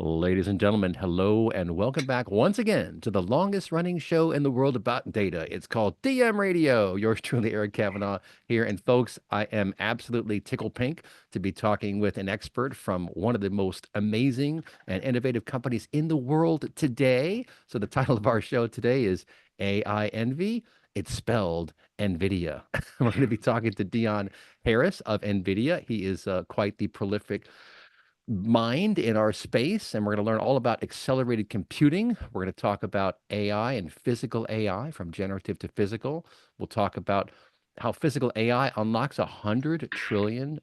Ladies and gentlemen, hello and welcome back once again to the longest running show in the world about data. It's called DM Radio. Yours truly, Eric Kavanaugh here. And folks, I am absolutely tickle pink to be talking with an expert from one of the most amazing and innovative companies in the world today. So the title of our show today is AI Envy. It's spelled NVIDIA. We're going to be talking to Dion Harris of NVIDIA. He is quite the prolific mind in our space, and we're going to learn all about accelerated computing. We're going to talk about AI and physical AI from generative to physical. We'll talk about how physical AI unlocks $100 trillion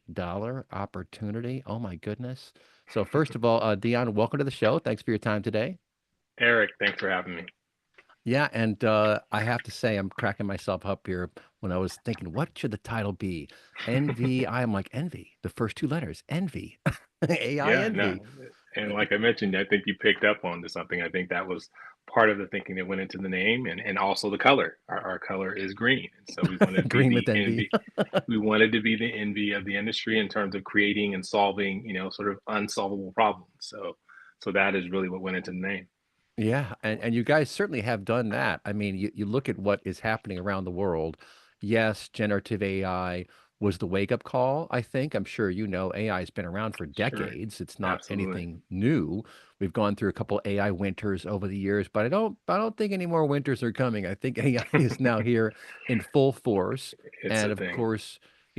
opportunity. Oh my goodness. So first of all, Dion, welcome to the show. Thanks for your time today. Eric, thanks for having me. Yeah, and I have to say, I'm cracking myself up here when I was thinking, what should the title be? Envy. I am like envy, the first two letters, envy, AI Yeah, no. envy. And like I mentioned, I think you picked up on to something. I think that was part of the thinking that went into the name and also the color. Our color is green. And so we wanted to be Green with the envy. envy. We wanted to be the envy of the industry in terms of creating and solving, sort of unsolvable problems. So that is really what went into the name. Yeah, and you guys certainly have done that. I mean, you look at what is happening around the world. Yes, generative AI was the wake-up call, I think. I'm sure you know AI has been around for Sure. decades. It's not Absolutely. anything new. We've gone through a couple AI winters over the years, but I don't think any more winters are coming. I think AI is now here in full force. It's And a of thing. course,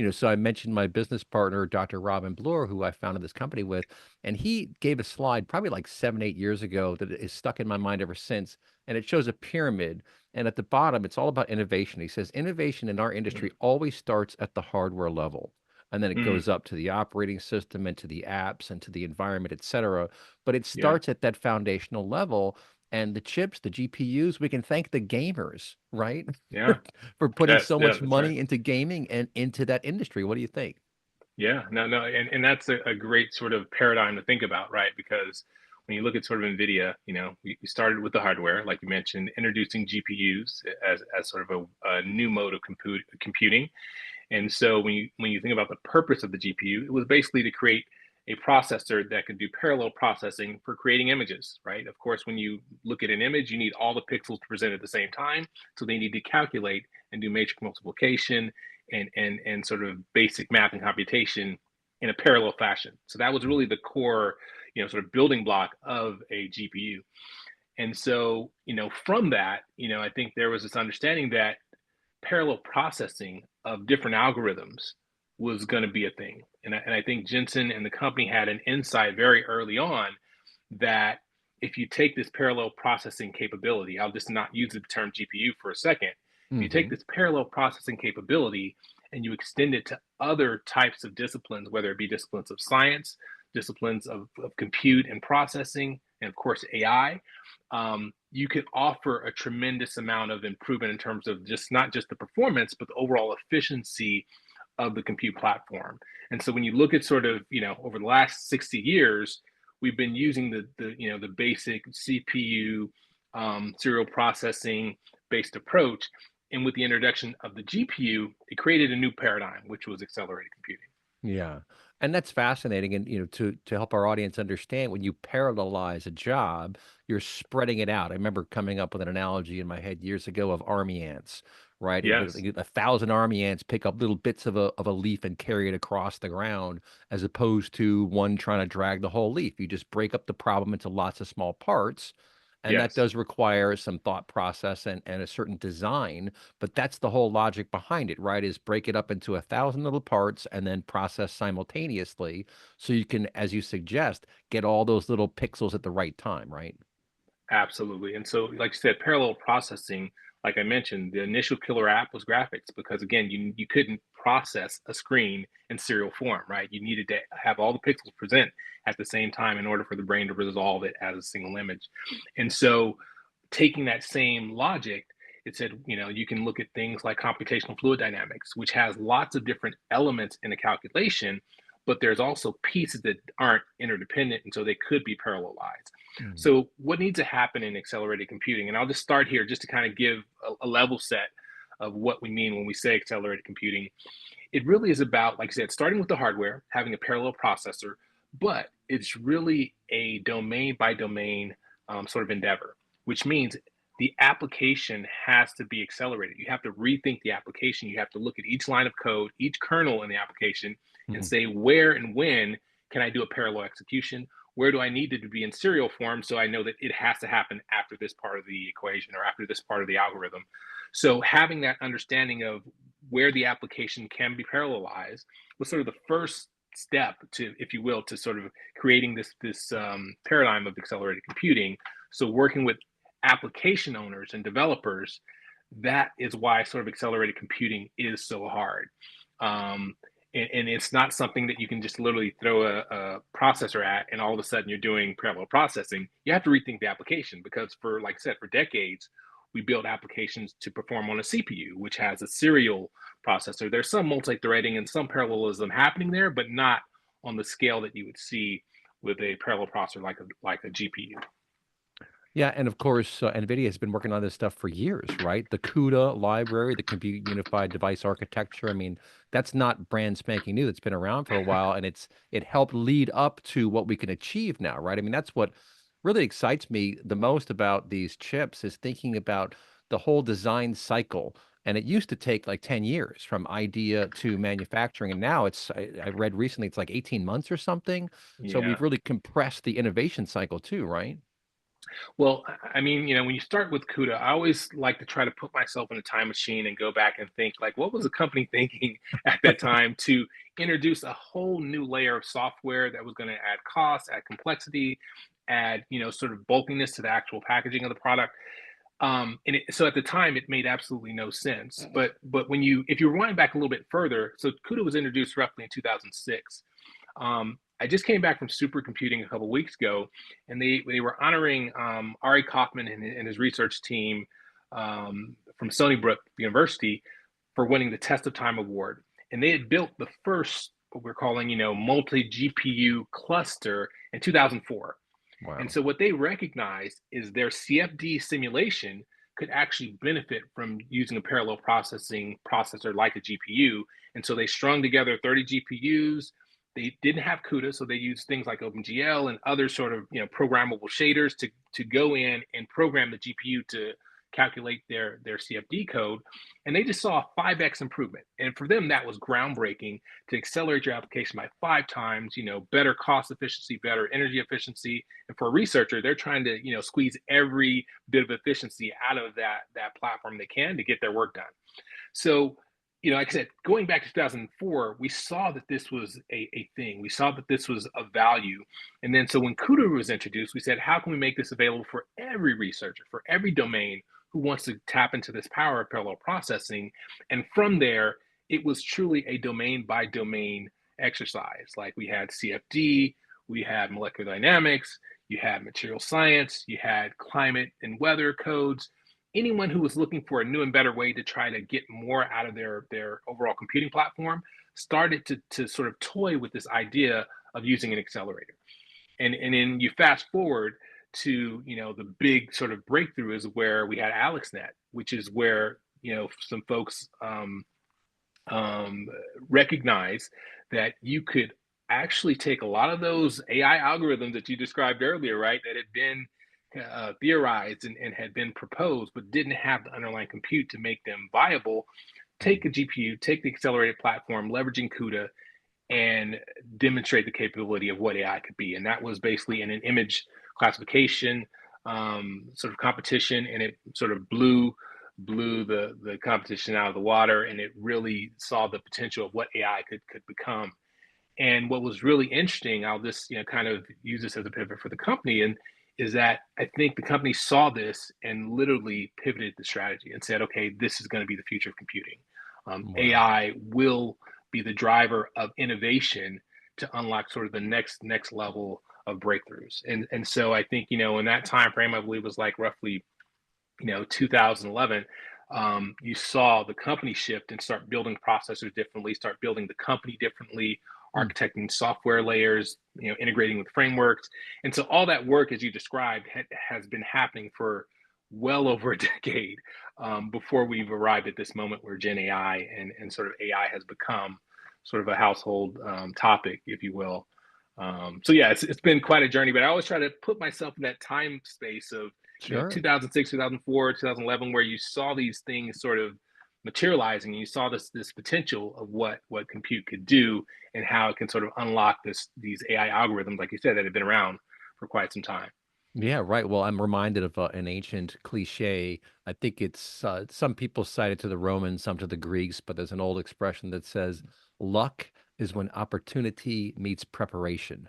so I mentioned my business partner, Dr. Robin Bloor, who I founded this company with. And he gave a slide probably like 7, 8 years ago that is stuck in my mind ever since. And it shows a pyramid. And at the bottom, it's all about innovation. He says innovation in our industry always starts at the hardware level. And then it Mm, goes up to the operating system and to the apps and to the environment, et cetera. But it yeah. starts at that foundational level. And the chips, the GPUs, we can thank the gamers, right? Yeah. For putting so Yeah, much that's right. money into gaming and into that industry. What do you think? Yeah, no, and that's a great sort of paradigm to think about, right? Because when you look at sort of NVIDIA, we started with the hardware, like you mentioned, introducing GPUs as sort of a new mode of computing. And so when you think about the purpose of the GPU, it was basically to create a processor that could do parallel processing for creating images, right? Of course, when you look at an image, you need all the pixels to present at the same time. So they need to calculate and do matrix multiplication and sort of basic math and computation in a parallel fashion. So that was really the core, sort of building block of a GPU. And so, from that, I think there was this understanding that parallel processing of different algorithms was going to be a thing. And I think Jensen and the company had an insight very early on that if you take this parallel processing capability, I'll just not use the term GPU for a second. If you take Hmm. this parallel processing capability and you extend it to other types of disciplines, whether it be disciplines of science, disciplines of compute and processing, and of course AI, you could offer a tremendous amount of improvement in terms of just not just the performance, but the overall efficiency of the compute platform. And so when you look at sort of, over the last 60 years, we've been using the basic CPU serial processing based approach. And with the introduction of the GPU, it created a new paradigm, which was accelerated computing. Yeah. And that's fascinating. And, to help our audience understand, when you parallelize a job, you're spreading it out. I remember coming up with an analogy in my head years ago of army ants, right? Yes. 1,000 army ants pick up little bits of a leaf and carry it across the ground, as opposed to one trying to drag the whole leaf. You just break up the problem into lots of small parts. And that Yes. does require some thought process and a certain design, but that's the whole logic behind it, right? Is break it up into 1,000 little parts and then process simultaneously so you can, as you suggest, get all those little pixels at the right time, right? Absolutely. And so, like you said, parallel processing, like I mentioned, the initial killer app was graphics because again, you couldn't process a screen in serial form, right? You needed to have all the pixels present at the same time in order for the brain to resolve it as a single image. And so taking that same logic, it said, you can look at things like computational fluid dynamics, which has lots of different elements in a calculation, but there's also pieces that aren't interdependent, and so they could be parallelized. Mm. So, what needs to happen in accelerated computing? And I'll just start here just to kind of give a level set of what we mean when we say accelerated computing. It really is about, like I said, starting with the hardware, having a parallel processor, but it's really a domain by domain sort of endeavor, which means the application has to be accelerated. You have to rethink the application. You have to look at each line of code, each kernel in the application, and Mhm. say where and when can I do a parallel execution? Where do I need it to be in serial form so I know that it has to happen after this part of the equation or after this part of the algorithm? So having that understanding of where the application can be parallelized was sort of the first step to, if you will, to sort of creating this paradigm of accelerated computing. So working with application owners and developers, that is why sort of accelerated computing is so hard. Um, and it's not something that you can just literally throw a processor at and all of a sudden you're doing parallel processing. You have to rethink the application because for, like I said, for decades, we built applications to perform on a CPU, which has a serial processor. There's some multi-threading and some parallelism happening there, but not on the scale that you would see with a parallel processor like a GPU. Yeah, and of course, NVIDIA has been working on this stuff for years, right? The CUDA library, the Compute Unified Device Architecture. I mean, that's not brand spanking new. It's been around for a while, and it helped lead up to what we can achieve now, right? I mean, that's what really excites me the most about these chips is thinking about the whole design cycle. And it used to take like 10 years from idea to manufacturing, and now I read recently it's like 18 months or something. So Yeah. we've really compressed the innovation cycle too, right? Well, I mean, when you start with CUDA, I always like to try to put myself in a time machine and go back and think, like, what was the company thinking at that time to introduce a whole new layer of software that was going to add cost, add complexity, add, sort of bulkiness to the actual packaging of the product. So at the time, it made absolutely no sense. But if you rewind back a little bit further, so CUDA was introduced roughly in 2006. I just came back from supercomputing a couple weeks ago, and they were honoring Ari Kaufman and his research team from Stony Brook University for winning the Test of Time award. And they had built the first what we're calling multi GPU cluster in 2004. And Wow. so what they recognized is their CFD simulation could actually benefit from using a parallel processing processor like a GPU. And so they strung together 30 GPUs. They didn't have CUDA, so they used things like OpenGL and other sort of programmable shaders to go in and program the GPU to calculate their CFD code. And they just saw a 5x improvement. And for them, that was groundbreaking to accelerate your application by 5 times, better cost efficiency, better energy efficiency. And for a researcher, they're trying to, squeeze every bit of efficiency out of that platform they can to get their work done. So, like I said, going back to 2004, we saw that this was a thing. We saw that this was a value. And then, so when CUDA was introduced, we said, how can we make this available for every researcher, for every domain who wants to tap into this power of parallel processing? And from there, it was truly a domain by domain exercise. Like we had CFD, we had molecular dynamics, you had material science, you had climate and weather codes. Anyone who was looking for a new and better way to try to get more out of their overall computing platform started to sort of toy with this idea of using an accelerator. And then you fast forward to the big sort of breakthrough is where we had AlexNet, which is where some folks um, recognize that you could actually take a lot of those AI algorithms that you described earlier, right, that had been theorized and had been proposed, but didn't have the underlying compute to make them viable. Take a GPU, take the accelerated platform, leveraging CUDA, and demonstrate the capability of what AI could be. And that was basically in an image classification sort of competition, and it sort of blew the competition out of the water, and it really saw the potential of what AI could become. And what was really interesting, I'll just kind of use this as a pivot for the company, and is that I think the company saw this and literally pivoted the strategy and said, okay, this is going to be the future of computing. Wow. AI will be the driver of innovation to unlock sort of the next level of breakthroughs. And so I think in that time frame, I believe was like roughly 2011, you saw the company shift and start building processors differently, start building the company differently, Hmm. architecting software layers, integrating with frameworks. And so all that work, as you described, has been happening for well over a decade before we've arrived at this moment where Gen AI and sort of AI has become sort of a household topic, if you will. So yeah, it's been quite a journey, but I always try to put myself in that time space of, Sure. 2006, 2004, 2011, where you saw these things sort of materializing, and you saw this potential of what compute could do, and how it can sort of unlock these AI algorithms, like you said, that have been around for quite some time. Yeah, right. Well, I'm reminded of an ancient cliche. I think it's some people cite it to the Romans, some to the Greeks, but there's an old expression that says, luck is when opportunity meets preparation.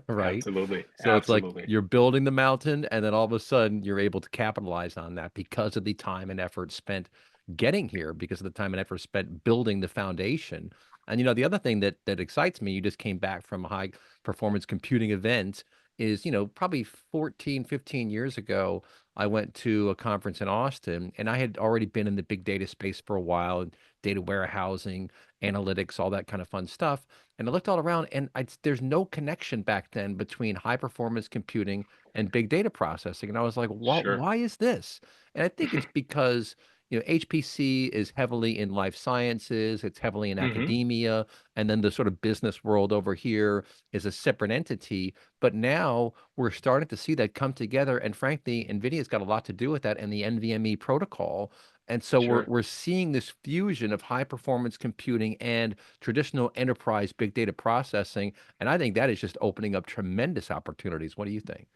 Right? Absolutely, So it's like absolutely, you're building the mountain, and then all of a sudden you're able to capitalize on that because of the time and effort spent getting here, because of the time and effort spent building the foundation. And the other thing that excites me, you just came back from a high performance computing event, is, probably 14, 15 years ago, I went to a conference in Austin, and I had already been in the big data space for a while, and data warehousing, analytics, all that kind of fun stuff. And I looked all around, and there's no connection back then between high performance computing and big data processing. And I was like, sure. why is this? And I think it's because, HPC is heavily in life sciences, it's heavily in Hmm. academia, and then the sort of business world over here is a separate entity. But now we're starting to see that come together. And frankly, NVIDIA's got a lot to do with that and the NVMe protocol. And so we're Sure. we're seeing this fusion of high performance computing and traditional enterprise big data processing. And I think that is just opening up tremendous opportunities. What do you think?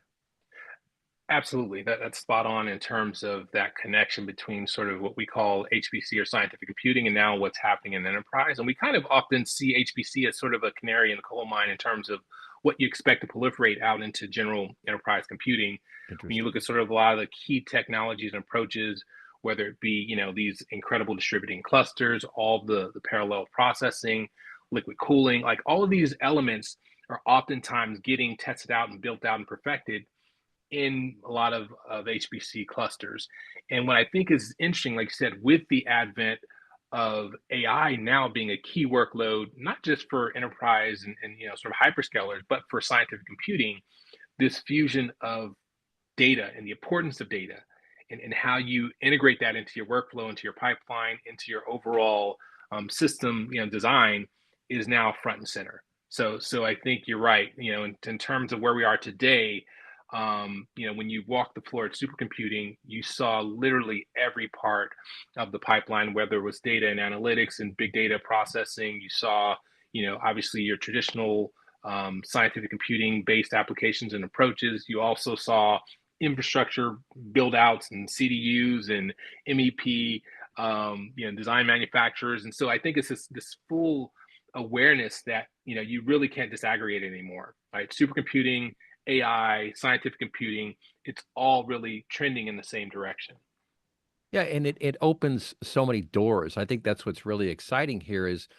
Absolutely. That's spot on in terms of that connection between sort of what we call HPC or scientific computing and now what's happening in enterprise. And we kind of often see HPC as sort of a canary in the coal mine in terms of what you expect to proliferate out into general enterprise computing. When you look Interesting. at sort of a lot of the key technologies and approaches, whether it be, these incredible distributing clusters, all the parallel processing, liquid cooling, like all of these elements are oftentimes getting tested out and built out and perfected in a lot of HPC clusters. And what I think is interesting, like you said, with the advent of AI now being a key workload, not just for enterprise and sort of hyperscalers, but for scientific computing, this fusion of data and the importance of data and how you integrate that into your workflow, into your pipeline, into your overall system, design is now front and center. So I think you're right. In terms of where we are today, when you walk the floor at supercomputing, you saw literally every part of the pipeline, whether it was data and analytics and big data processing. You saw, obviously your traditional scientific computing based applications and approaches. You also saw infrastructure build outs and CDUs and MEP, design manufacturers. And so I think it's this full awareness that, you really can't disaggregate it anymore, right? Supercomputing, AI, scientific computing, it's all really trending in the same direction. Yeah, and it opens so many doors. I think that's what's really exciting here is,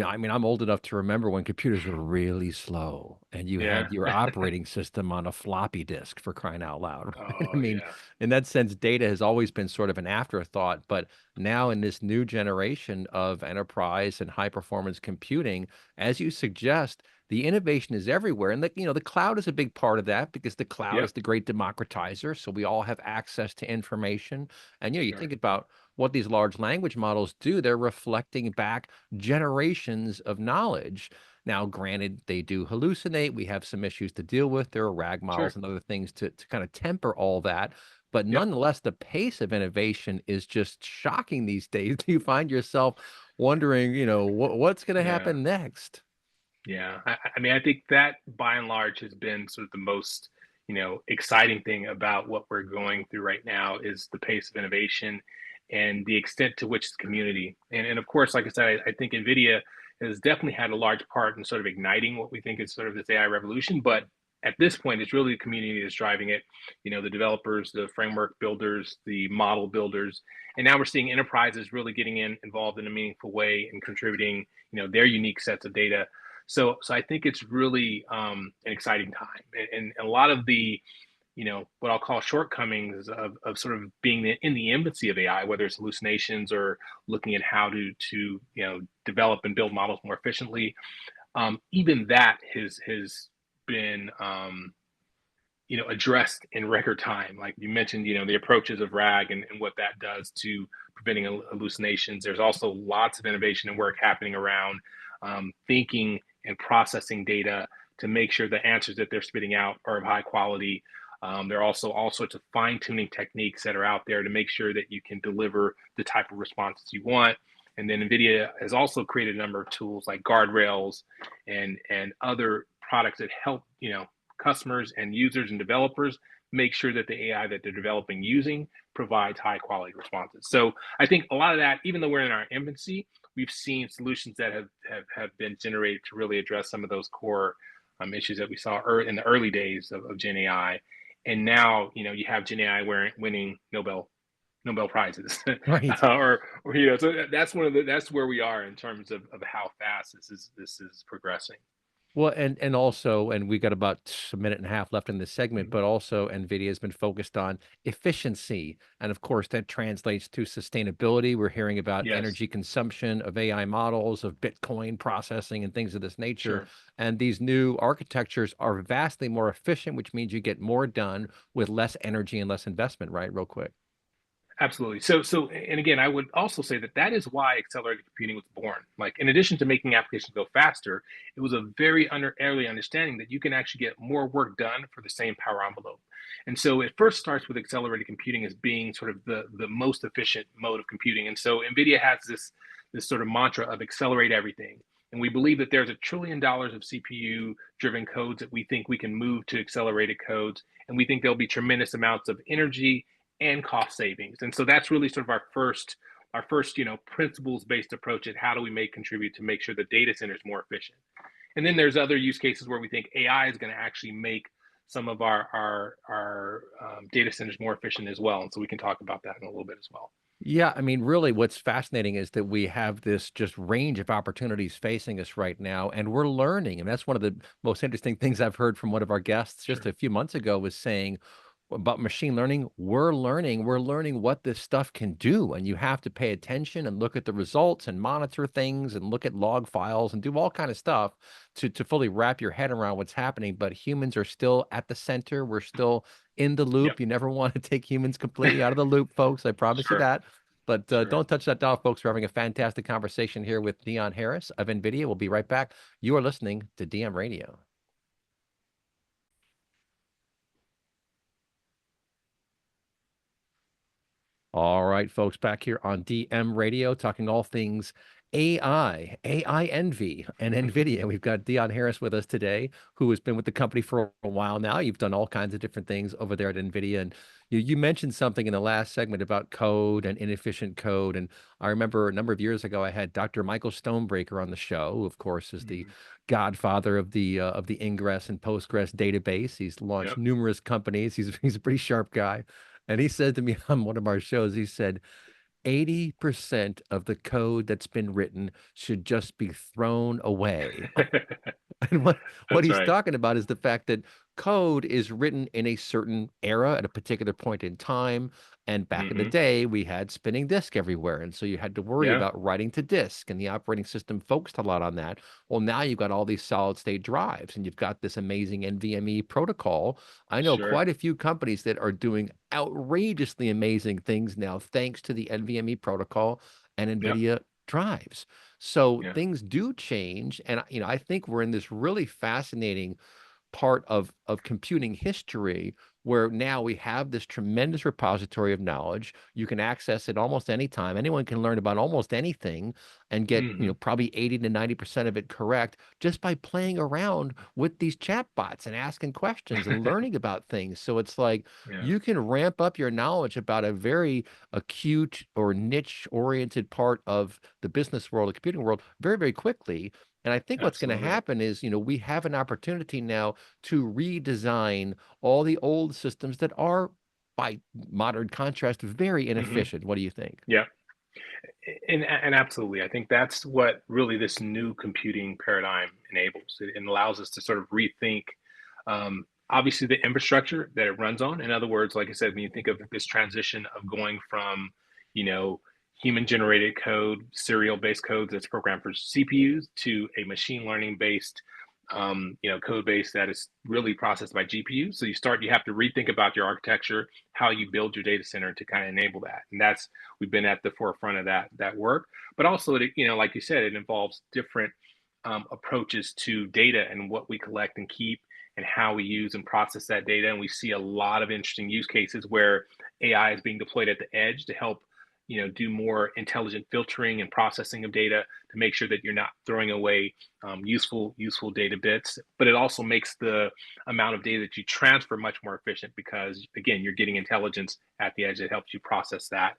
I mean, I'm old enough to remember when computers were really slow and you Yeah. had your operating system on a floppy disk, for crying out loud. Right? I Oh, mean, yeah. in that sense, data has always been sort of an afterthought, but now in this new generation of enterprise and high performance computing, as you suggest, the innovation is everywhere. And the cloud is a big part of that because the cloud Yep. is the great democratizer. So we all have access to information. And you Sure. think about what these large language models do, they're reflecting back generations of knowledge. Now, granted, they do hallucinate. We have some issues to deal with. There are RAG models Sure. and other things to kind of temper all that. But Yep. nonetheless, the pace of innovation is just shocking these days. You find yourself wondering, what's going to Yeah. happen next? Yeah, I mean, I think that by and large has been sort of the most, exciting thing about what we're going through right now is the pace of innovation and the extent to which the community. And of course, like I said, I think NVIDIA has definitely had a large part in sort of igniting what we think is sort of this AI revolution. But at this point, it's really the community that's driving it, the developers, the framework builders, the model builders. And now we're seeing enterprises really getting involved in a meaningful way and contributing, their unique sets of data. So I think it's really an exciting time, and a lot of the what I'll call shortcomings of sort of being in the infancy of AI, whether it's hallucinations or looking at how to develop and build models more efficiently. Even that has been addressed in record time. Like you mentioned, the approaches of RAG and what that does to preventing hallucinations. There's also lots of innovation and work happening around thinking and processing data to make sure the answers that they're spitting out are of high quality. There are also all sorts of fine tuning techniques that are out there to make sure that you can deliver the type of responses you want. And then NVIDIA has also created a number of tools like guardrails and other products that help customers and users and developers make sure that the AI that they're developing using provides high quality responses. So I think a lot of that, even though we're in our infancy, we've seen solutions that have been generated to really address some of those core issues that we saw in the early days of Gen AI. And now, you have Gen AI winning Nobel prizes, Right. so that's where we are in terms of how fast this is progressing. Well, and also, and we got about a minute and a half left in this segment, Mhm. but also NVIDIA has been focused on efficiency. And of course, that translates to sustainability. We're hearing about Yes, energy consumption of AI models, of Bitcoin processing, and things of this nature. sure. And these new architectures are vastly more efficient, which means you get more done with less energy and less investment, right? Real quick. Absolutely. And again, I would also say that that is why accelerated computing was born. Like, in addition to making applications go faster, it was a very early understanding that you can actually get more work done for the same power envelope. And so it first starts with accelerated computing as being sort of the most efficient mode of computing. And so NVIDIA has this sort of mantra of accelerate everything. And we believe that there's $1 trillion of CPU driven codes that we think we can move to accelerated codes. And we think there'll be tremendous amounts of energy and cost savings. And so that's really sort of our first principles based approach at how do we contribute to make sure the data center is more efficient. And then there's other use cases where we think AI is going to actually make some of our data centers more efficient as well. And so we can talk about that in a little bit as well. Yeah, I mean, really, what's fascinating is that we have this just range of opportunities facing us right now, and we're learning. And that's one of the most interesting things I've heard from one of our guests just Sure. a few months ago was saying about machine learning. We're learning what this stuff can do, and you have to pay attention and look at the results and monitor things and look at log files and do all kind of stuff to fully wrap your head around what's happening. But humans are still at the center. We're still in the Yep. loop. You never want to take humans completely out of the loop, folks. I promise you Sure. that. But Sure. don't touch that dial, folks. We're having a fantastic conversation here with Dion Harris of NVIDIA. We'll be right back. You are listening to DM Radio. All right, folks, back here on DM Radio, talking all things AI envy, and NVIDIA. We've got Dion Harris with us today, who has been with the company for a while now. You've done all kinds of different things over there at NVIDIA. And you mentioned something in the last segment about code and inefficient code. And I remember a number of years ago, I had Dr. Michael Stonebreaker on the show, who, of course, is the Mhm. godfather of the Ingress and Postgres database. He's launched Yep. numerous companies. He's a pretty sharp guy. And he said to me on one of our shows, he said, 80% of the code that's been written should just be thrown away. And what That's he's right. talking about is the fact that code is written in a certain era at a particular point in time. And back in the Hmm. day, we had spinning disk everywhere. And so you had to worry Yeah. about writing to disk, and the operating system focused a lot on that. Well, now you've got all these solid state drives, and you've got this amazing NVMe protocol. I know Sure. quite a few companies that are doing outrageously amazing things now, thanks to the NVMe protocol and Yep. NVIDIA drives. So Yeah. things do change, and I think we're in this really fascinating part of computing history where now we have this tremendous repository of knowledge. You can access it almost any time. Anyone can learn about almost anything and get, Hmm. probably 80 to 90% of it correct just by playing around with these chatbots and asking questions and learning about things. So it's like Yeah. you can ramp up your knowledge about a very acute or niche oriented part of the business world, the computing world, very, very quickly. And I think what's going to Absolutely. happen is, we have an opportunity now to redesign all the old systems that are, by modern contrast, very Hmm. inefficient. What do you think? Yeah. And absolutely, I think that's what really this new computing paradigm enables. It allows us to sort of rethink, obviously, the infrastructure that it runs on. In other words, like I said, when you think of this transition of going from, you know, human generated code, serial based code that's programmed for CPUs to a machine learning based, code base that is really processed by GPUs. So you have to rethink about your architecture, how you build your data center to kind of enable that. And that's we've been at the forefront of that work. But also, like you said, it involves different approaches to data and what we collect and keep and how we use and process that data. And we see a lot of interesting use cases where AI is being deployed at the edge to help do more intelligent filtering and processing of data to make sure that you're not throwing away useful data bits. But it also makes the amount of data that you transfer much more efficient because, again, you're getting intelligence at the edge that helps you process that.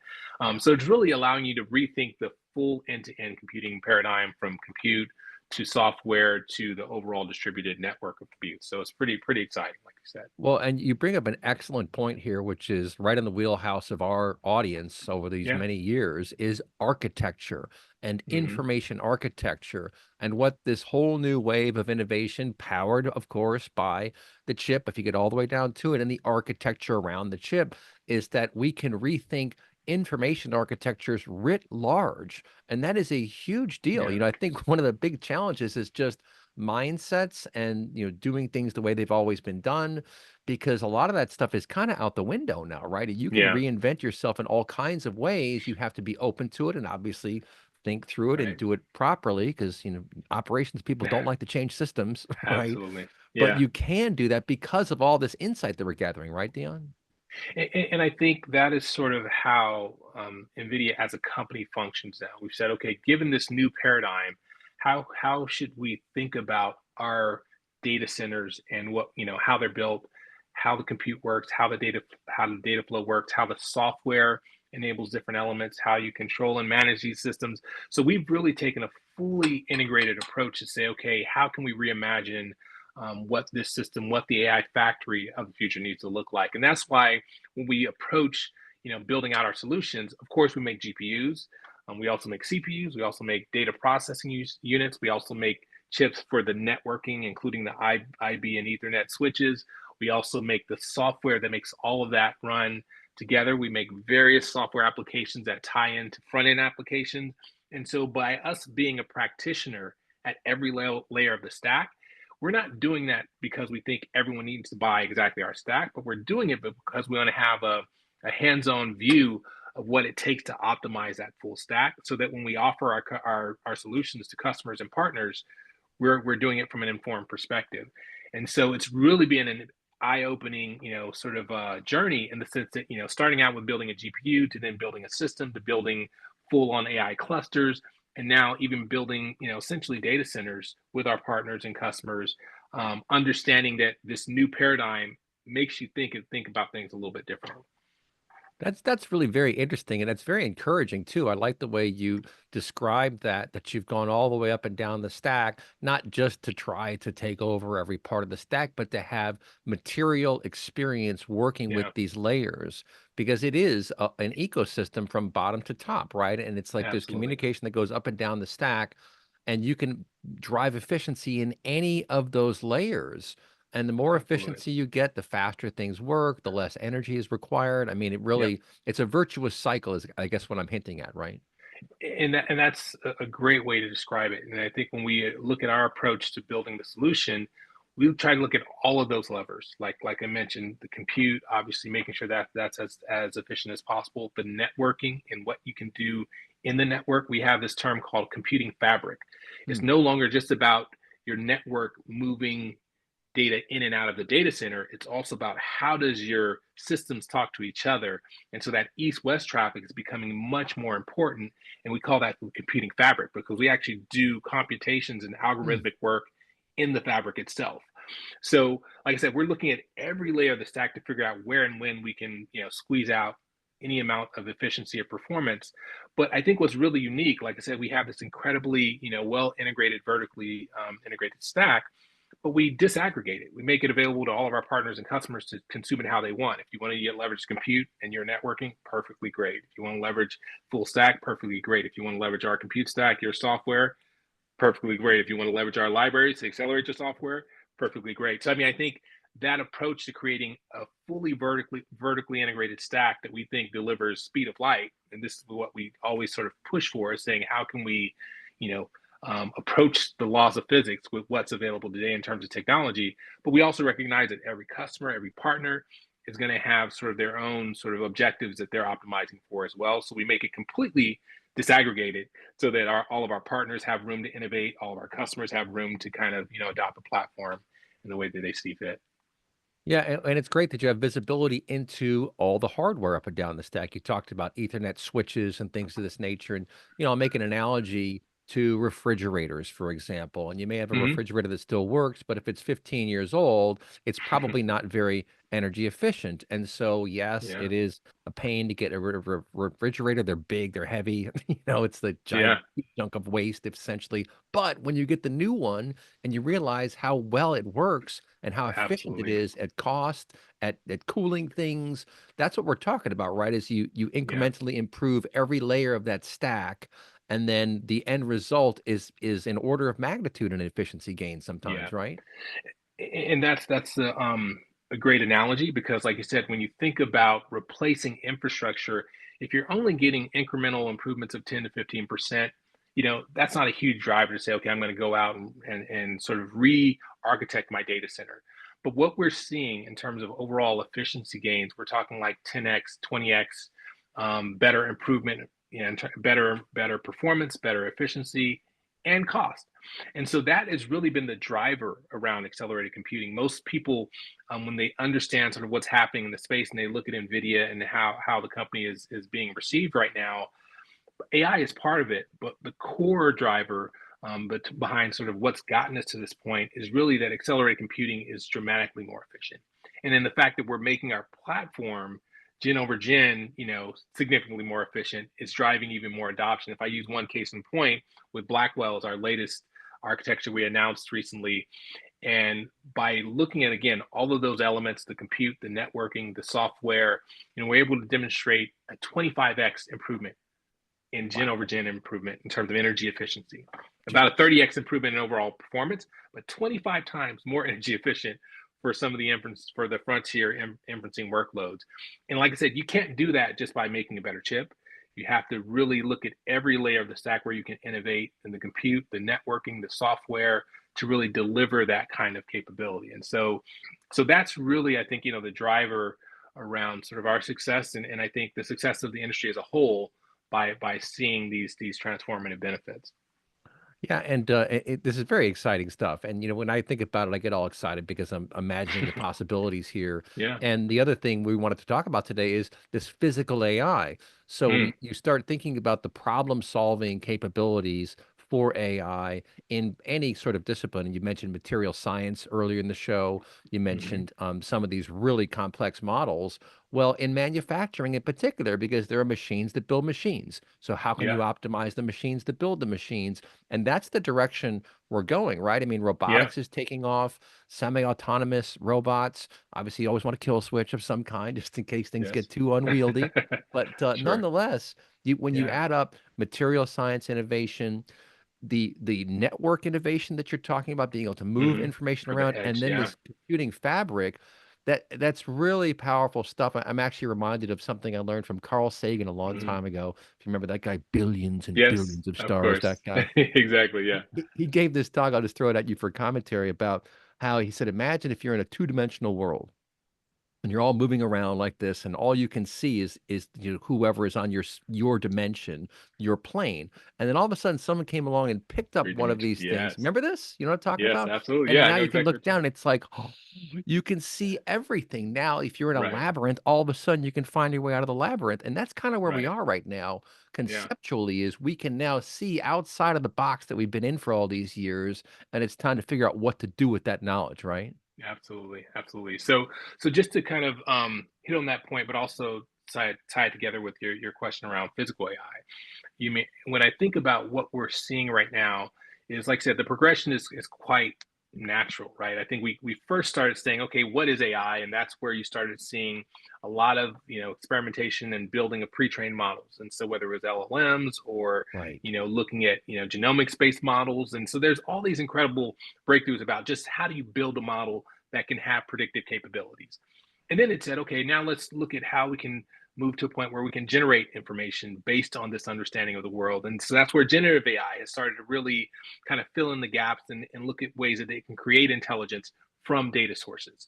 So it's really allowing you to rethink the full end-to-end computing paradigm from compute to software to the overall distributed network of compute. So it's pretty exciting, like you said. Well, and you bring up an excellent point here, which is right in the wheelhouse of our audience over these Yeah. many years, is architecture and Hmm. information architecture, and what this whole new wave of innovation, powered, of course, by the chip, if you get all the way down to it, and the architecture around the chip, is that we can rethink information architectures writ large. And that is a huge deal. Yeah. I think one of the big challenges is just mindsets and doing things the way they've always been done, because a lot of that stuff is kind of out the window now, right? You can Yeah. reinvent yourself in all kinds of ways. You have to be open to it and obviously think through it and Right. do it properly, because operations people don't like to change systems, right? Absolutely. But Yeah. you can do that because of all this insight that we're gathering, right, Dion? And I think that is sort of how NVIDIA as a company functions now. We've said, okay, given this new paradigm, how should we think about our data centers and how they're built, how the compute works, how the data flow works, how the software enables different elements, how you control and manage these systems. So we've really taken a fully integrated approach to say, okay, how can we reimagine what this system, what the AI factory of the future needs to look like? And that's why when we approach building out our solutions, of course we make GPUs, we also make CPUs, we also make data processing units, we also make chips for the networking, including the IB and Ethernet switches. We also make the software that makes all of that run together. We make various software applications that tie into front end applications. And so by us being a practitioner at every layer of the stack, we're not doing that because we think everyone needs to buy exactly our stack, but we're doing it because we want to have a hands-on view of what it takes to optimize that full stack, so that when we offer our solutions to customers and partners, we're doing it from an informed perspective. And so it's really been an eye-opening, sort of journey in the sense that, starting out with building a GPU to then building a system to building full-on AI clusters, and now even building, essentially data centers with our partners and customers, understanding that this new paradigm makes you think about things a little bit differently. That's really very interesting, and that's very encouraging too. I like the way you described that you've gone all the way up and down the stack, not just to try to take over every part of the stack, but to have material experience working with Yeah, these layers, because it is an ecosystem from bottom to top, right? And it's like there's absolutely. communication that goes up and down the stack, and you can drive efficiency in any of those layers. And the more Absolutely. efficiency you get, the faster things work, the less energy is required. I mean, Yeah. it's a virtuous cycle, is I guess what I'm hinting at, right? And that's a great way to describe it. And I think when we look at our approach to building the solution, we try to look at all of those levers. Like I mentioned, the compute, obviously making sure that that's as efficient as possible. The networking and what you can do in the network. We have this term called computing fabric. It's Hmm. no longer just about your network moving data in and out of the data center. It's also about how does your systems talk to each other. And so that east-west traffic is becoming much more important. And we call that the computing fabric because we actually do computations and Hmm. algorithmic work in the fabric itself. So, like I said, we're looking at every layer of the stack to figure out where and when we can, squeeze out any amount of efficiency or performance. But I think what's really unique, like I said, we have this incredibly, well integrated, vertically integrated stack, but we disaggregate it. We make it available to all of our partners and customers to consume it how they want. If you want to get leverage compute and you're networking, perfectly great. If you want to leverage full stack, perfectly great. If you want to leverage our compute stack, your software, perfectly great. If you want to leverage our libraries to accelerate your software, perfectly great. So I mean, I think that approach to creating a fully vertically integrated stack that we think delivers speed of light, and this is what we always sort of push for, is saying how can we, you know, approach the laws of physics with what's available today in terms of technology. But we also recognize that every customer, every partner is going to have sort of their own sort of objectives that they're optimizing for as well. So we make it completely disaggregate it so that all of our partners have room to innovate, all of our customers have room to kind of, adopt the platform in the way that they see fit. Yeah, and it's great that you have visibility into all the hardware up and down the stack. You talked about Ethernet switches and things of this nature. And, I'll make an analogy to refrigerators, for example. And you may have a Hmm. refrigerator that still works, but if it's 15 years old, it's probably not very energy efficient. And so, yes, Yeah. it is a pain to get a refrigerator. They're big, they're heavy. It's the giant Yeah. chunk of waste, essentially. But when you get the new one and you realize how well it works, and how efficient it Absolutely. is at cost, at cooling things. That's what we're talking about, right? Is you Yeah. incrementally improve every layer of that stack, and then the end result is an order of magnitude in efficiency gain Yeah. sometimes, right? And that's a great analogy because, like you said, when you think about replacing infrastructure, if you're only getting incremental improvements of 10 to 15%, that's not a huge driver to say, okay, I'm going to go out and sort of re-architect my data center. But what we're seeing in terms of overall efficiency gains, we're talking like 10x, 20x, better improvement, better performance, better efficiency, and cost. And so that has really been the driver around accelerated computing. Most people, when they understand sort of what's happening in the space and they look at NVIDIA and how the company is being received right now, AI is part of it, but the core driver but behind sort of what's gotten us to this point is really that accelerated computing is dramatically more efficient. And then the fact that we're making our platform gen over gen, significantly more efficient is driving even more adoption. If I use one case in point with Blackwell's, our latest architecture we announced recently, and by looking at again all of those elements, the compute, the networking, the software, we're able to demonstrate a 25x improvement in gen over Wow. gen improvement in terms of energy efficiency, about a Jeez. 30x improvement in overall performance, but 25 times more energy efficient for some of the inference for the frontier inferencing workloads. And like I said, you can't do that just by making a better chip. You have to really look at every layer of the stack where you can innovate in the compute, the networking, the software to really deliver that kind of capability. And so that's really, I think, the driver around sort of our success and I think the success of the industry as a whole by seeing these transformative benefits. Yeah, and this is very exciting stuff. And when I think about it, I get all excited because I'm imagining the possibilities here. Yeah. And the other thing we wanted to talk about today is this physical AI. So Mm, you start thinking about the problem-solving capabilities for AI in any sort of discipline. And you mentioned material science earlier in the show. You hmm. mentioned some of these really complex models. Well, in manufacturing in particular, because there are machines that build machines. So how can you Yeah. optimize the machines that build the machines? And that's the direction we're going, right? I mean, Yeah. robotics is taking off, semi-autonomous robots. Obviously, you always want a kill switch of some kind, just in case things Yes. get too unwieldy. But Sure. nonetheless, when you Yeah. add up material science innovation, the network innovation that you're talking about, being able to move Hmm. information For the around, and edge. then Yeah. this computing fabric, that's really powerful stuff. I'm actually reminded of something I learned from Carl Sagan a long Hmm. time ago. If you remember that guy, billions and Yes. billions of Of stars, that course. guy. Exactly. Yeah. He gave this talk. I'll just throw it at you for commentary about how he said, imagine if you're in a two-dimensional world and you're all moving around like this, and all you can see is whoever is on your dimension, your plane. And then all of a sudden someone came along and picked up Three one of dimension. these things. Yes. Remember this? You know what I'm talking Yes. about? Absolutely. And Yeah. I now know you can exactly look what you're down talking and it's like, oh, you can see everything. Now, if you're in a about. Right. labyrinth, all of a sudden you can find your way out of the labyrinth. And that's kind of where we Right. are right now, Yeah. conceptually, is we can now see outside of the box that we've been in for all these years, and it's time to figure out what to do with that knowledge, right? Absolutely, absolutely. So just to kind of hit on that point, but also tie it together with your question around physical AI. You mean when I think about what we're seeing right now is like I said, the progression is quite natural, right? I think we first started saying, okay, what is AI? And that's where you started seeing a lot of experimentation and building of pre-trained models. And so whether it was LLMs or Right. looking at genomics based models, and so there's all these incredible breakthroughs about just how do you build a model that can have predictive capabilities. And then it said, okay, now let's look at how we can move to a point where we can generate information based on this understanding of the world. And so that's where generative AI has started to really kind of fill in the gaps and look at ways that they can create intelligence from data sources.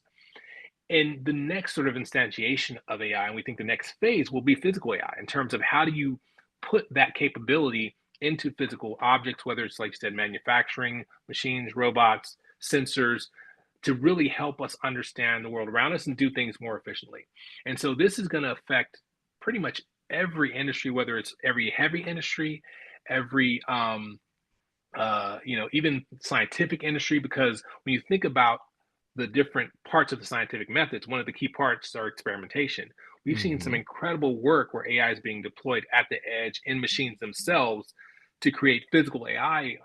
And the next sort of instantiation of AI, and we think the next phase will be physical AI in terms of how do you put that capability into physical objects, whether it's like you said, manufacturing, machines, robots, sensors, to really help us understand the world around us and do things more efficiently. And so this is going to affect pretty much every industry, whether it's every heavy industry, every even scientific industry, because when you think about the different parts of the scientific methods, one of the key parts are experimentation. We've seen some Hmm. incredible work where AI is being deployed at the edge in machines themselves to create physical AI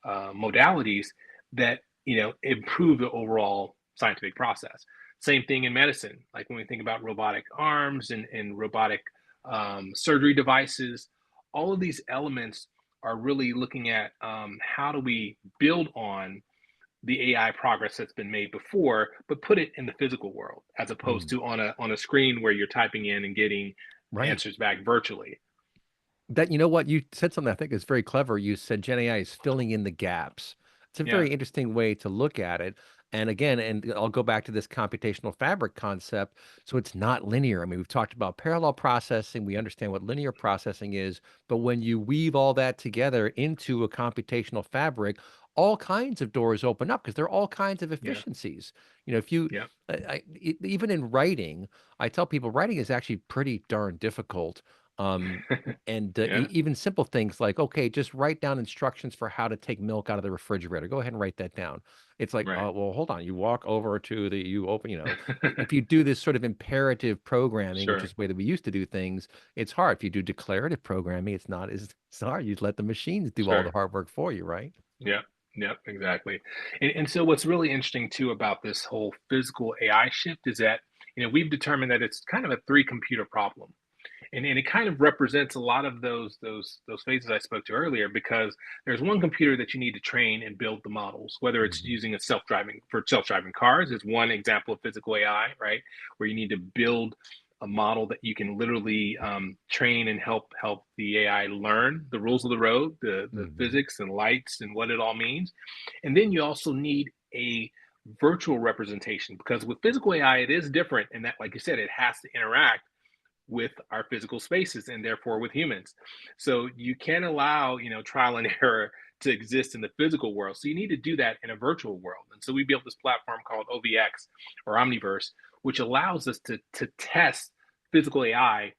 modalities that improve the overall scientific process. Same thing in medicine, like when we think about robotic arms and robotic surgery devices, all of these elements are really looking at how do we build on the AI progress that's been made before, but put it in the physical world as opposed Mm. to on a screen where you're typing in and getting Right. answers back virtually. That, you know what, you said something I think is very clever. You said Gen AI is filling in the gaps. It's a Yeah, very interesting way to look at it. And again, and I'll go back to this computational fabric concept. So it's not linear. I mean, we've talked about parallel processing. We understand what linear processing is, but when you weave all that together into a computational fabric, all kinds of doors open up because there are all kinds of yeah, efficiencies. If you, yeah, even in writing, I tell people writing is actually pretty darn difficult. Um, and yeah. even simple things like, okay, just write down instructions for how to take milk out of the refrigerator. Go ahead and write that down. It's like, Right. oh, well, hold on. You walk over to you open, if you do this sort of imperative programming, which is Sure, the way that we used to do things, it's hard. If you do declarative programming, it's not as it's hard. You let the machines do all the sure. hard work for you, right? Yeah, yeah, exactly. And so what's really interesting too about this whole physical AI shift is that, we've determined that it's kind of a three computer problem. And it kind of represents a lot of those phases I spoke to earlier, because there's one computer that you need to train and build the models, whether it's Hmm. using a self-driving cars is one example of physical AI, right? Where you need to build a model that you can literally train and help the AI learn the rules of the road, the Hmm. physics and lights and what it all means. And then you also need a virtual representation, because with physical AI it is different in that, like you said, it has to interact with our physical spaces and therefore with humans. So you can't allow, trial and error to exist in the physical world. So you need to do that in a virtual world. And so we built this platform called OVX or Omniverse, which allows us to test physical AI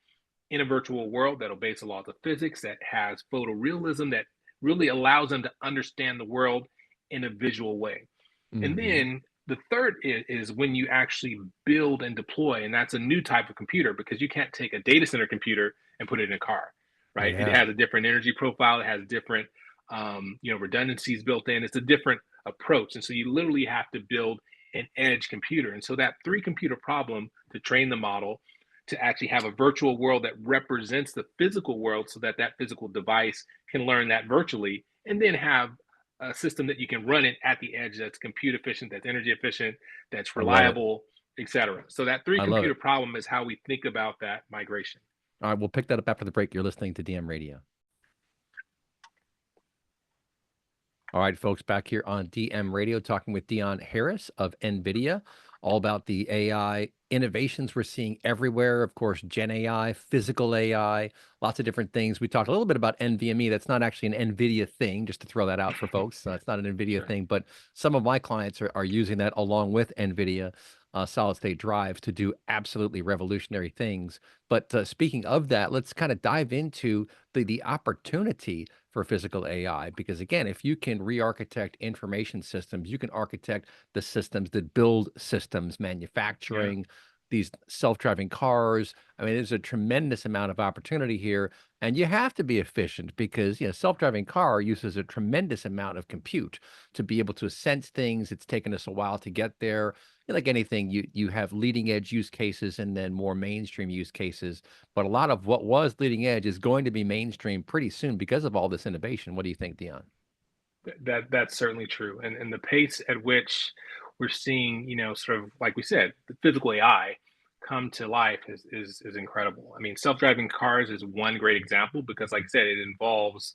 in a virtual world that obeys the laws of physics, that has photorealism, that really allows them to understand the world in a visual way. And Hmm. then the third is when you actually build and deploy, and that's a new type of computer, because you can't take a data center computer and put it in a car, right? It Yeah. has a different energy profile, it has different, redundancies built in. It's a different approach, and so you literally have to build an edge computer. And so that three computer problem to train the model, to actually have a virtual world that represents the physical world, so that that physical device can learn that virtually, and then have a system that you can run it at the edge that's compute efficient, that's energy efficient, that's I love it. reliable, etc. So that three I love computer it. problem is how we think about that migration. All right, we'll pick that up after the break. You're listening to DM Radio. All right, folks, back here on DM Radio, talking with Dion Harris of NVIDIA, all about the AI innovations we're seeing everywhere. Of course, Gen AI, physical AI, lots of different things. We talked a little bit about NVMe. That's not actually an NVIDIA thing, just to throw that out for folks. It's not an NVIDIA Sure. thing, but some of my clients are using that along with NVIDIA solid state drives to do absolutely revolutionary things. But speaking of that, let's kind of dive into the opportunity for physical AI. Because again, if you can re-architect information systems, you can architect the systems that build systems, Yeah. manufacturing, these self-driving cars. I mean, there's a tremendous amount of opportunity here. And you have to be efficient because, self-driving car uses a tremendous amount of compute to be able to sense things. It's taken us a while to get there. Like anything, you have leading edge use cases and then more mainstream use cases. But a lot of what was leading edge is going to be mainstream pretty soon because of all this innovation. What do you think, Dion? That's certainly true. And the pace at which we're seeing, sort of like we said, the physical AI come to life is incredible. I mean, self-driving cars is one great example, because like I said, it involves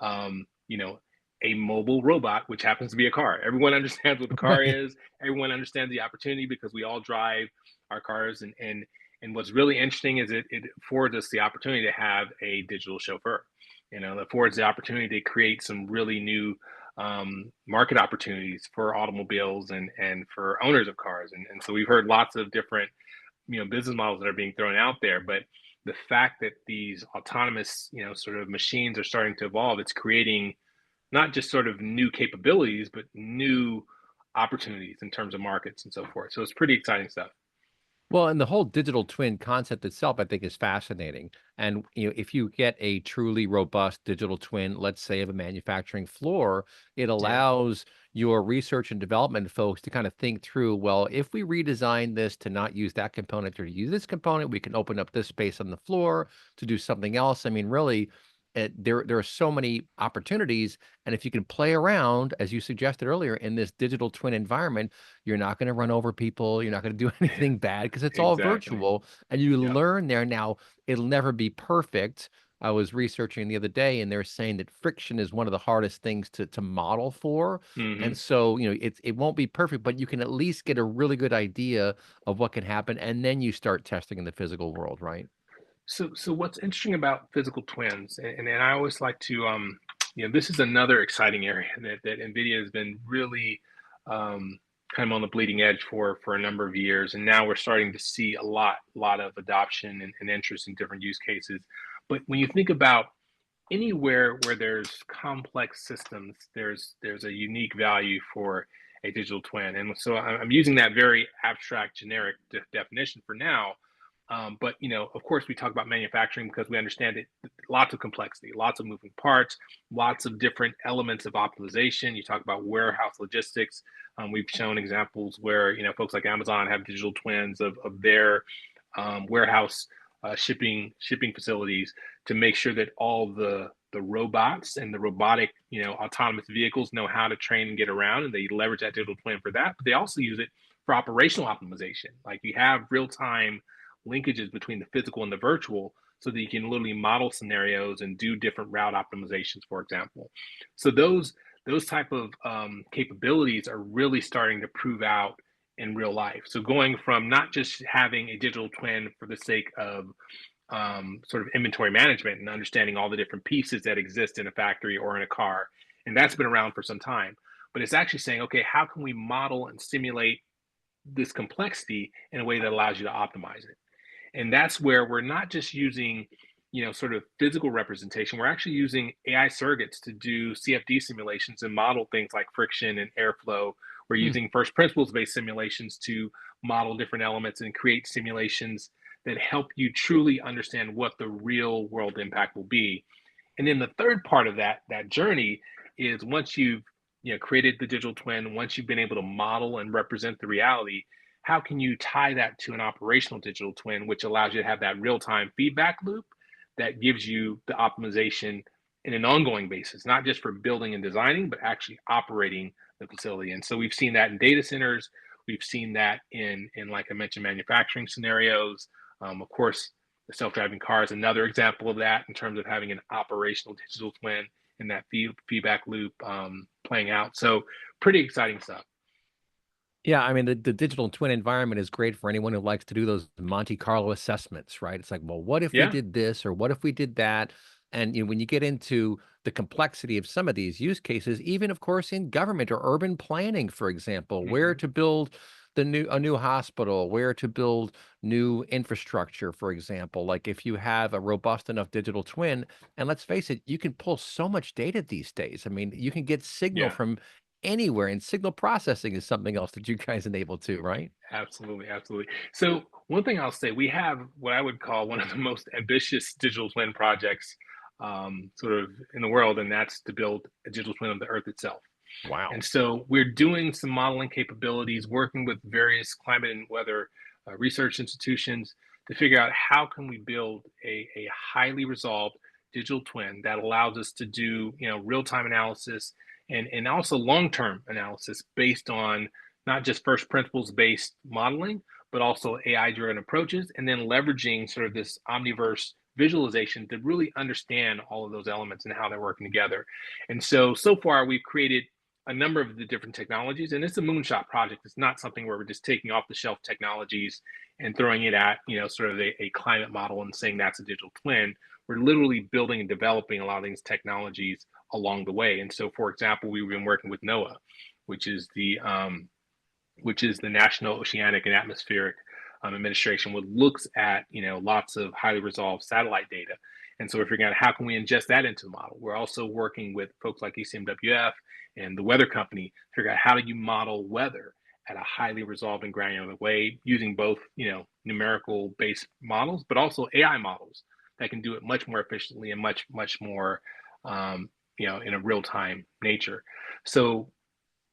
um, you know, a mobile robot, which happens to be a car. Everyone understands what the car Right. is, everyone understands the opportunity, because we all drive our cars, and And what's really interesting is it affords us the opportunity to have a digital chauffeur. It affords the opportunity to create some really new market opportunities for automobiles and for owners of cars. And so we've heard lots of different business models that are being thrown out there, but the fact that these autonomous sort of machines are starting to evolve, it's creating not just sort of new capabilities, but new opportunities in terms of markets and so forth. So it's pretty exciting stuff. Well, and the whole digital twin concept itself, I think, is fascinating. And if you get a truly robust digital twin, let's say of a manufacturing floor, it Yeah. allows your research and development folks to kind of think through, well, if we redesign this to not use that component or to use this component, we can open up this space on the floor to do something else. I mean, really, there are so many opportunities, and if you can play around, as you suggested earlier, in this digital twin environment, you're not going to run over people. You're not going to do anything bad because it's all Exactly. virtual and you Yep. learn there. Now, it'll never be perfect. I was researching the other day and they're saying that friction is one of the hardest things to model for. And Hmm. so, it won't be perfect, but you can at least get a really good idea of what can happen. And then you start testing in the physical world, right? So what's interesting about physical twins, and I always like to, this is another exciting area that NVIDIA has been really kind of on the bleeding edge for a number of years, and now we're starting to see a lot of adoption and interest in different use cases. But when you think about anywhere where there's complex systems, there's a unique value for a digital twin. And so I'm using that very abstract, generic definition for now. But of course, we talk about manufacturing because we understand it. Lots of complexity, lots of moving parts, lots of different elements of optimization. You talk about warehouse logistics. We've shown examples where folks like Amazon have digital twins of their warehouse shipping facilities to make sure that all the robots and the robotic autonomous vehicles know how to train and get around, and they leverage that digital twin for that. But they also use it for operational optimization. Like you have real time linkages between the physical and the virtual so that you can literally model scenarios and do different route optimizations, for example. So those type of capabilities are really starting to prove out in real life. So going from not just having a digital twin for the sake of sort of inventory management and understanding all the different pieces that exist in a factory or in a car, and that's been around for some time. But it's actually saying, okay, how can we model and simulate this complexity in a way that allows you to optimize it? And that's where we're not just using sort of physical representation. We're actually using AI surrogates to do CFD simulations and model things like friction and airflow. We're Hmm. using first principles based simulations to model different elements and create simulations that help you truly understand what the real world impact will be. And then the third part of that journey is once you've created the digital twin, once you've been able to model and represent the reality, how can you tie that to an operational digital twin, which allows you to have that real-time feedback loop that gives you the optimization in an ongoing basis, not just for building and designing, but actually operating the facility. And so we've seen that in data centers. We've seen that in like I mentioned, manufacturing scenarios. Of course, the self-driving car is another example of that in terms of having an operational digital twin and that feedback loop playing out. So pretty exciting stuff. Yeah, I mean, the digital twin environment is great for anyone who likes to do those Monte Carlo assessments, right? It's like, well, what if we Yeah. did this or what if we did that? And when you get into the complexity of some of these use cases, even of course in government or urban planning, for example, where Hmm. to build a new hospital, where to build new infrastructure, for example. Like if you have a robust enough digital twin, and let's face it, you can pull so much data these days. I mean, you can get signal Yeah. from anywhere, and signal processing is something else that you guys enable too, right? Absolutely, absolutely. So one thing I'll say, we have what I would call one of the most ambitious digital twin projects sort of in the world, and that's to build a digital twin of the Earth itself. Wow. And so we're doing some modeling capabilities, working with various climate and weather research institutions to figure out how can we build a highly resolved digital twin that allows us to do real-time analysis and also long-term analysis based on not just first principles based modeling, but also AI driven approaches, and then leveraging sort of this omniverse visualization to really understand all of those elements and how they're working together. And so far we've created a number of the different technologies, and it's a moonshot project. It's not something where we're just taking off the shelf technologies and throwing it at, sort of a climate model and saying that's a digital twin. We're literally building and developing a lot of these technologies along the way. And so, for example, we've been working with NOAA, which is the National Oceanic and Atmospheric Administration, which looks at lots of highly resolved satellite data. And so we're figuring out how can we ingest that into the model. We're also working with folks like ECMWF and the weather company to figure out how do you model weather at a highly resolved and granular way using both numerical based models, but also AI models that can do it much more efficiently and much more in a real time nature. So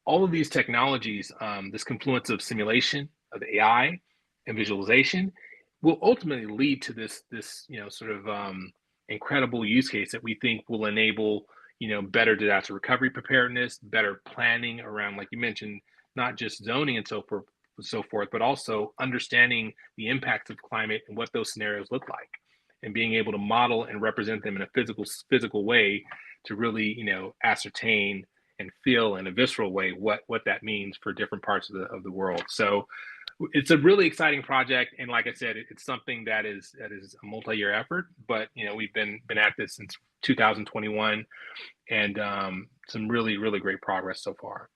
all of these technologies, this confluence of simulation, of AI, and visualization, will ultimately lead to this sort of incredible use case that we think will enable better disaster recovery preparedness, better planning around, like you mentioned, not just zoning and so forth, but also understanding the impacts of climate and what those scenarios look like, and being able to model and represent them in a physical way to really ascertain and feel in a visceral way what that means for different parts of the world. So it's a really exciting project, and like I said, it's something that is a multi-year effort. But we've been at this since 2021, and some really great progress so far.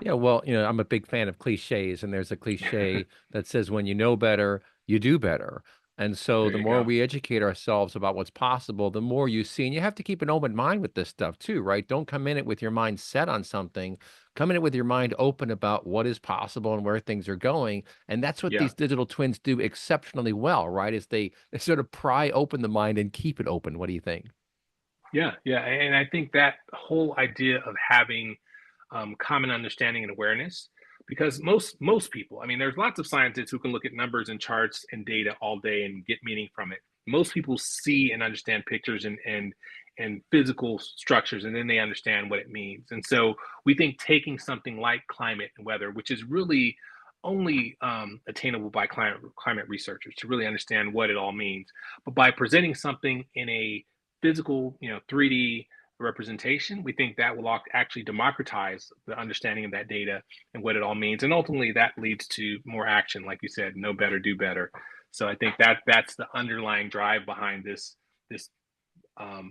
Yeah, well, I'm a big fan of cliches, and there's a cliche that says when you know better, you do better. And so There the you more go. we educate ourselves about what's possible, the more you see. And you have to keep an open mind with this stuff too, right? Don't come in it with your mind set on something. Come in it with your mind open about what is possible and where things are going. And that's what Yeah. these digital twins do exceptionally well, right? Is they sort of pry open the mind and keep it open. What do you think? Yeah, and I think that whole idea of having common understanding and awareness, because most people, I mean, there's lots of scientists who can look at numbers and charts and data all day and get meaning from it. Most people see and understand pictures and physical structures, and then they understand what it means. And so we think taking something like climate and weather, which is really only attainable by climate researchers to really understand what it all means, but by presenting something in a physical, 3D representation, we think that will actually democratize the understanding of that data and what it all means. And ultimately, that leads to more action, like you said, know better, do better. So I think that's the underlying drive behind this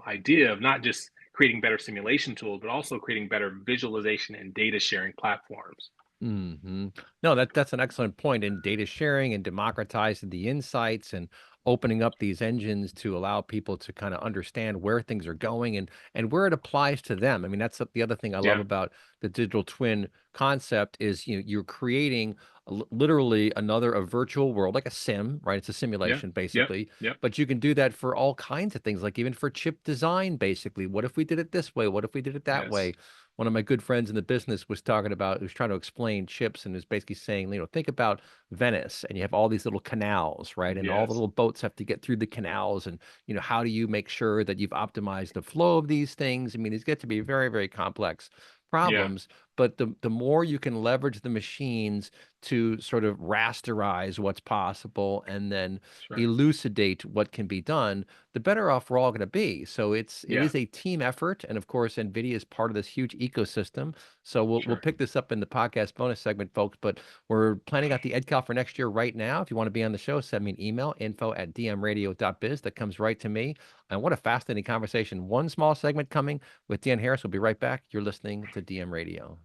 idea of not just creating better simulation tools, but also creating better visualization and data sharing platforms. No, that's an excellent point in data sharing and democratizing the insights and opening up these engines to allow people to kind of understand where things are going and where it applies to them. I mean, that's the other thing I love Yeah, about the digital twin concept is you're creating literally a virtual world like a sim, right? It's a yeah, simulation yep, basically, yep, but you can do that for all kinds of things, like even for chip design, basically. What if we did it this way? What if we did it that yes, way? One of my good friends in the business was talking about, was trying to explain chips and was basically saying, think about Venice and you have all these little canals, right? And all the yes, little boats have to get through the canals. And, how do you make sure that you've optimized the flow of these things? I mean, these get to be very, very complex yeah, problems, but the more you can leverage the machines to sort of rasterize what's possible and then that's right. elucidate what can be done, the better off we're all going to be. So it Yeah, is a team effort, and of course, NVIDIA is part of this huge ecosystem. So we'll sure. pick this up in the podcast bonus segment, folks. But we're planning out the EdCal for next year right now. If you want to be on the show, send me an email, info@dmradio.biz. That comes right to me. And what a fascinating conversation. One small segment coming with Dion Harris. We'll be right back. You're listening to DM Radio.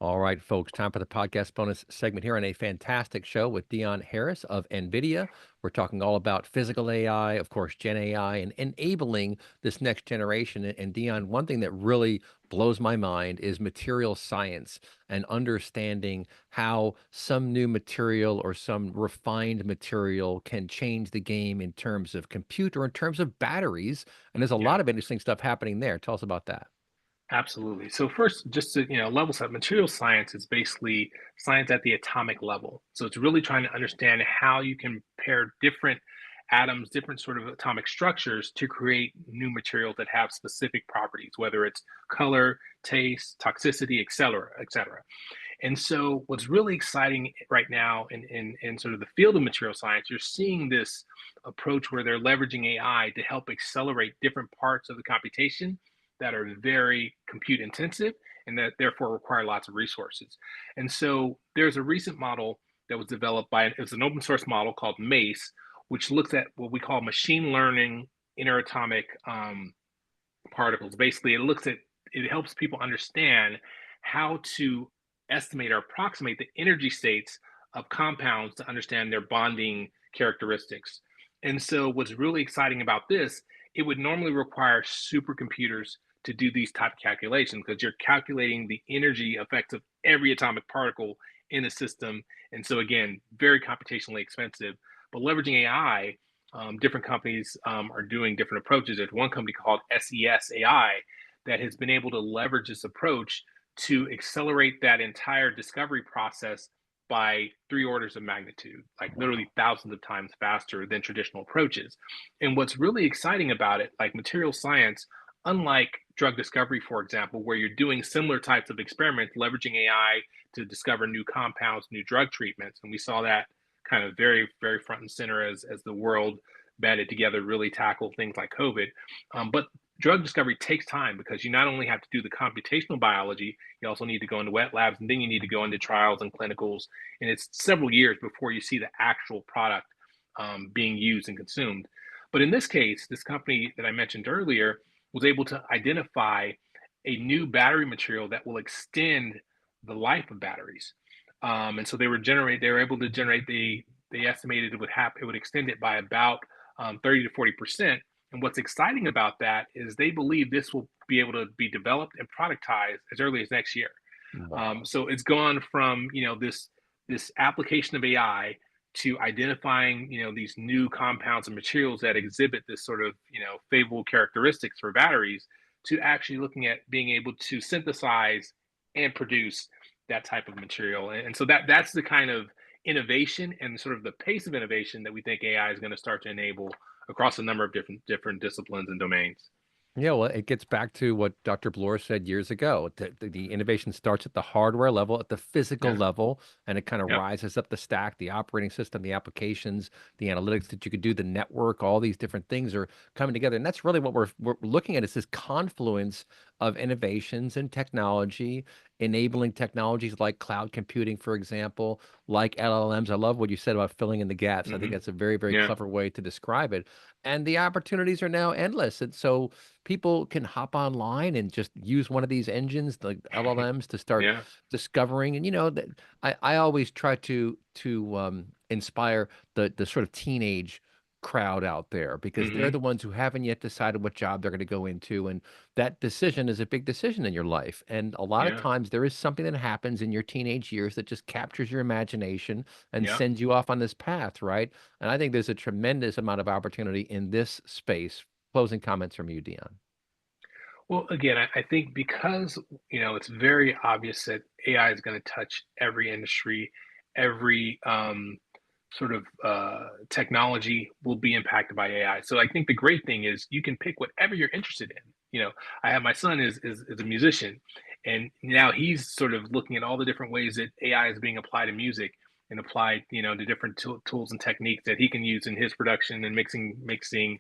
All right, folks, time for the podcast bonus segment here on a fantastic show with Dion Harris of NVIDIA. We're talking all about physical AI, of course, Gen AI, and enabling this next generation. And Dion, one thing that really blows my mind is material science and understanding how some new material or some refined material can change the game in terms of compute or in terms of batteries. And there's a Yeah. lot of interesting stuff happening there. Tell us about that. Absolutely. So first, just to level set, material science is basically science at the atomic level. So it's really trying to understand how you can pair different atoms, different sort of atomic structures to create new materials that have specific properties, whether it's color, taste, toxicity, et cetera, et cetera. And so what's really exciting right now in sort of the field of material science, you're seeing this approach where they're leveraging AI to help accelerate different parts of the computation that are very compute intensive and that therefore require lots of resources. And so there's a recent model that was developed by, it's an open source model called MACE, which looks at what we call machine learning interatomic particles. Basically, it helps people understand how to estimate or approximate the energy states of compounds to understand their bonding characteristics. And so what's really exciting about this, it would normally require supercomputers to do these type of calculations because you're calculating the energy effects of every atomic particle in a system. And so again, very computationally expensive. But leveraging AI, different companies are doing different approaches. There's one company called SES AI that has been able to leverage this approach to accelerate that entire discovery process by 3 orders of magnitude, like literally Wow. thousands of times faster than traditional approaches. And what's really exciting about it, like material science, unlike drug discovery, for example, where you're doing similar types of experiments, leveraging AI to discover new compounds, new drug treatments, and we saw that kind of very, very front and center as the world banded together, really tackle things like COVID. But drug discovery takes time because you not only have to do the computational biology, you also need to go into wet labs, and then you need to go into trials and clinicals. And it's several years before you see the actual product being used and consumed. But in this case, this company that I mentioned earlier was able to identify a new battery material that will extend the life of batteries. And so they were able to generate they estimated it would extend it by about 30 to 40%. And what's exciting about that is they believe this will be able to be developed and productized as early as next year. Wow. So it's gone from this application of AI to identifying these new compounds and materials that exhibit this sort of favorable characteristics for batteries to actually looking at being able to synthesize and produce that type of material. And so that's the kind of innovation and sort of the pace of innovation that we think AI is going to start to enable across a number of different disciplines and domains. Yeah, well, it gets back to what Dr. Bloor said years ago. The innovation starts at the hardware level, at the physical Yeah. level, and it kind of Yep. rises up the stack. The operating system, the applications, the analytics that you could do, the network, all these different things are coming together. And that's really what we're looking at is this confluence of innovations and technology, enabling technologies like cloud computing, for example, like LLMs. I love what you said about filling in the gaps. I think Hmm. that's a very, very Yeah. clever way to describe it. And the opportunities are now endless. And so people can hop online and just use one of these engines, like LLMs, to start Yeah. discovering. And that I always try to inspire the sort of teenage crowd out there because they're Hmm. the ones who haven't yet decided what job they're going to go into, and that decision is a big decision in your life. And a lot of Yeah. times there is something that happens in your teenage years that just captures your imagination and Yeah. sends you off on this path, right? And I think there's a tremendous amount of opportunity in this space. Closing comments from you, Dion. Well, again, I think because it's very obvious that AI is going to touch every industry, every sort of technology will be impacted by AI. So I think the great thing is you can pick whatever you're interested in. I have my son is a musician, and now he's sort of looking at all the different ways that AI is being applied in music and applied, to different tools and techniques that he can use in his production and mixing.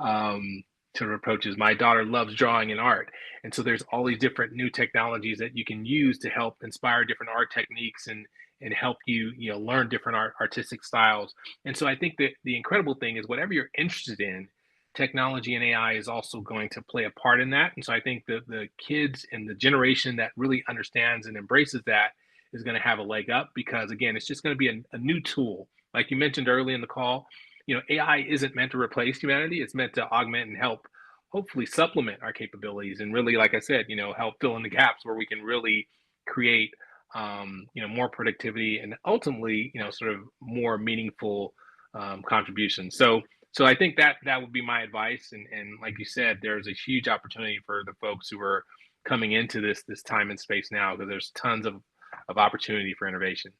Um, Sort of approaches. My daughter loves drawing and art. And so there's all these different new technologies that you can use to help inspire different art techniques and help you, learn different artistic styles. And so I think that the incredible thing is whatever you're interested in, technology and AI is also going to play a part in that. And so I think that the kids and the generation that really understands and embraces that is going to have a leg up because again, it's just going to be a new tool. Like you mentioned early in the call, AI isn't meant to replace humanity. It's meant to augment and help, hopefully supplement our capabilities and really, like I said, help fill in the gaps where we can really create, more productivity and ultimately, sort of more meaningful contributions. So I think that would be my advice. And like you said, there's a huge opportunity for the folks who are coming into this time and space now because there's tons of opportunity for innovation.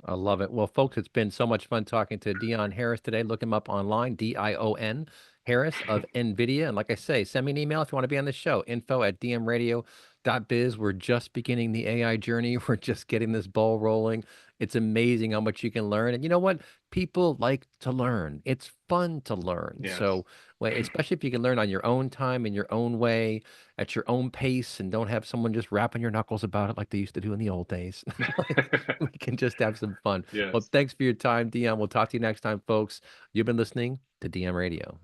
I love it. Well, folks, it's been so much fun talking to Dion Harris today. Look him up online, Dion Harris of NVIDIA. And like I say, send me an email if you want to be on the show. info@dmradio.biz. We're just beginning the AI journey. We're just getting this ball rolling. It's amazing how much you can learn. And you know what? People like to learn. It's fun to learn. Yes. So, well, especially if you can learn on your own time, in your own way, at your own pace, and don't have someone just rapping your knuckles about it like they used to do in the old days. Like, we can just have some fun. Well, Yes. thanks for your time, Dion. We'll talk to you next time, folks. You've been listening to DM Radio.